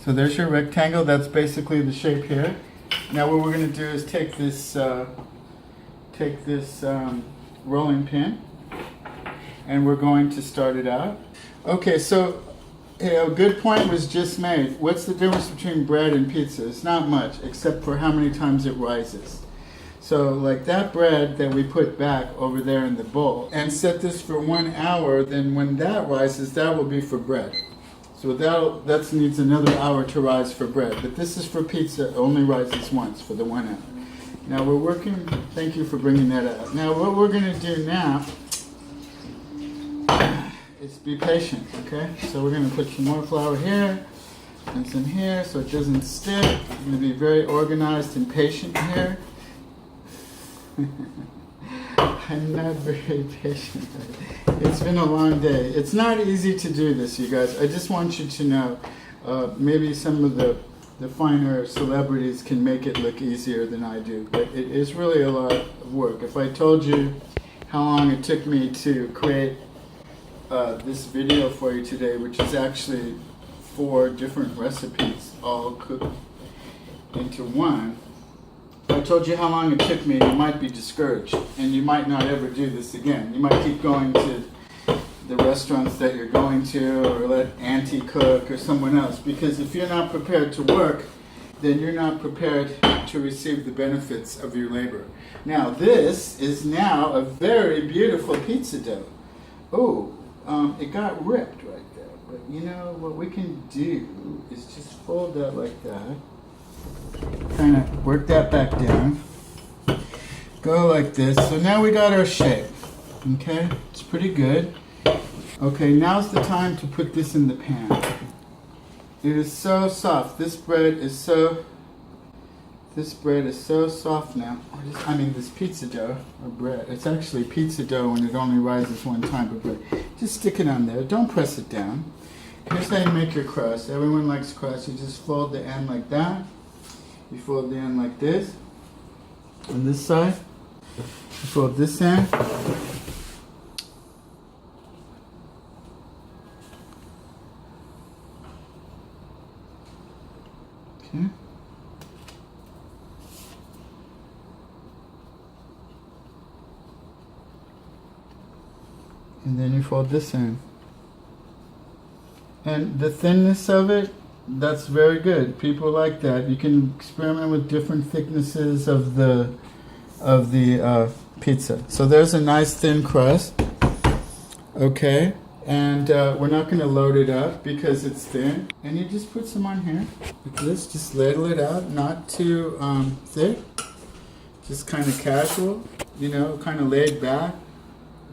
So there's your rectangle. That's basically the shape here. Now what we're going to do is take this rolling pin, and we're going to start it out. Okay, so a good point was just made. What's the difference between bread and pizza? It's not much, except for how many times it rises. So like that bread that we put back over there in the bowl, and set this for 1 hour, then when that rises, that will be for bread. So that needs another hour to rise for bread. But this is for pizza, it only rises once for the 1 hour. Now we're working, thank you for bringing that out. Now what we're going to do now is be patient, okay? So we're going to put some more flour here and some here so it doesn't stick. I'm going to be very organized and patient here. I'm not very patient. It's been a long day. It's not easy to do this, you guys. I just want you to know, maybe some of the finer celebrities can make it look easier than I do, but it is really a lot of work. If I told you how long it took me to create this video for you today, which is actually 4 different recipes all cooked into one, if I told you how long it took me, you might be discouraged, and you might not ever do this again. You might keep going to the restaurants that you're going to, or let Auntie cook or someone else, because if you're not prepared to work, then you're not prepared to receive the benefits of your labor. Now this is now a very beautiful pizza dough. Oh, it got ripped right there, but you know what we can do is just fold that like that. Kind of work that back down. Go like this. So now we got our shape. Okay, it's pretty good. Okay, now's the time to put this in the pan. It is so soft. This bread is so soft now. This pizza dough or bread. It's actually pizza dough when it only rises one time of bread. Just stick it on there. Don't press it down. Here's how you make your crust. Everyone likes crust. You just fold the end like that. You fold the end like this. On this side, you fold this end. Okay. And then you fold this in. And the thinness of it, that's very good. People like that. You can experiment with different thicknesses of the pizza. So there's a nice thin crust. Okay, and we're not going to load it up because it's thin. And you just put some on here like this. Just ladle it out, not too thick. Just kind of casual, you know, kind of laid back.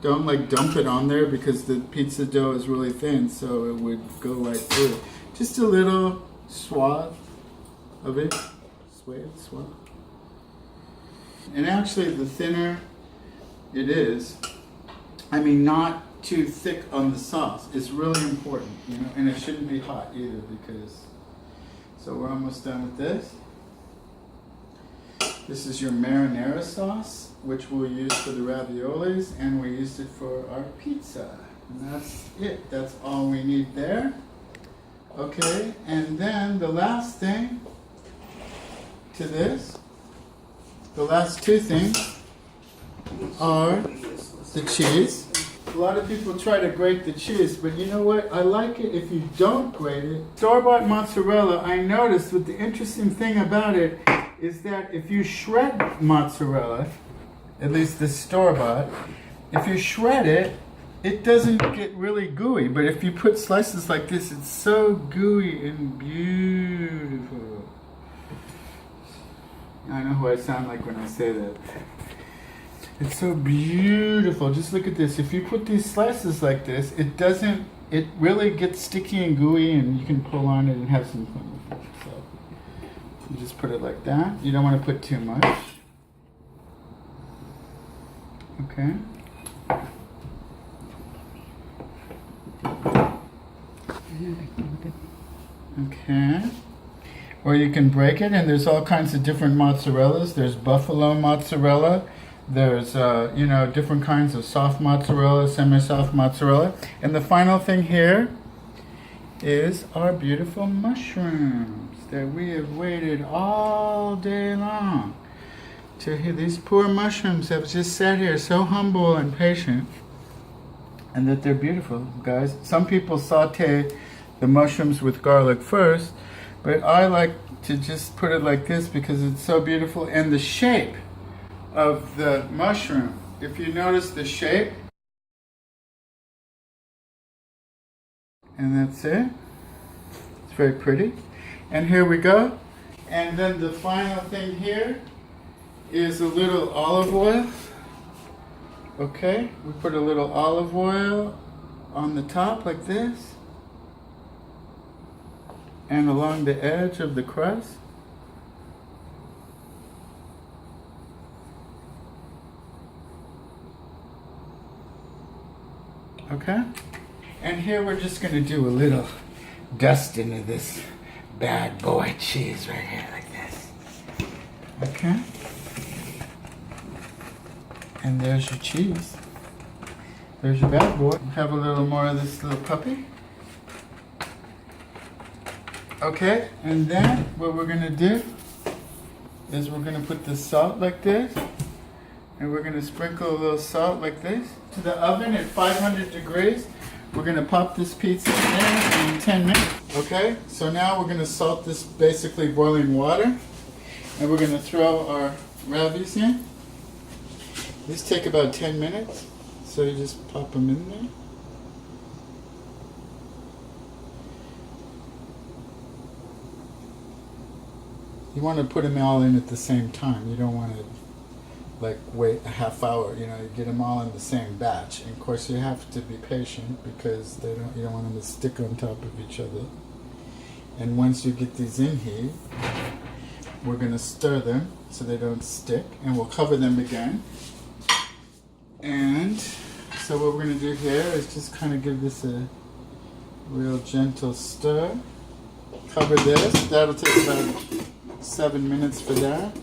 Don't like dump it on there because the pizza dough is really thin, so it would go right through. Just a little swath of it. Swath. And actually, the thinner it is, not too thick on the sauce, is really important, you know, and it shouldn't be hot either because. So we're almost done with this. This is your marinara sauce, which we'll use for the raviolis, and we used it for our pizza. And that's it. That's all we need there. Okay, and then the last thing to this, the last 2 things are the cheese. A lot of people try to grate the cheese, but you know what? I like it if you don't grate it. Store-bought mozzarella, I noticed what the interesting thing about it is that if you shred mozzarella, at least the store-bought, if you shred it, it doesn't get really gooey. But if you put slices like this, it's so gooey and beautiful. I know who I sound like when I say that. It's so beautiful. Just look at this. If you put these slices like this, it really gets sticky and gooey, and you can pull on it and have some fun with it. So you just put it like that. You don't want to put too much. Okay. Okay. Or you can break it, and there's all kinds of different mozzarellas. There's buffalo mozzarella. There's, different kinds of soft mozzarella, semi-soft mozzarella. And the final thing here is our beautiful mushrooms that we have waited all day long to hear. These poor mushrooms have just sat here so humble and patient, and that they're beautiful, guys. Some people saute the mushrooms with garlic first, but I like to just put it like this because it's so beautiful. And the shape of the mushroom, if you notice the shape, and that's it. It's very pretty. And here we go. And then the final thing here is a little olive oil. Okay, we put a little olive oil on the top like this, and along the edge of the crust. Okay, and here we're just going to do a little dusting of this bad boy cheese right here like this. Okay, and there's your cheese. There's your bad boy. Have a little more of this little puppy. Okay, and then what we're going to do is we're going to put the salt like this, and we're going to sprinkle a little salt like this. To the oven at 500 degrees. We're going to pop this pizza in 10 minutes. Okay, so now we're going to salt this basically boiling water, and we're going to throw our ravis in. These take about 10 minutes, so you just pop them in there. You want to put them all in at the same time. You don't want to like wait a half hour. You know, you get them all in the same batch. And of course, you have to be patient because you don't want them to stick on top of each other. And once you get these in here, we're going to stir them so they don't stick, and we'll cover them again. And so what we're going to do here is just kind of give this a real gentle stir. Cover this. That'll take about 7 minutes for that.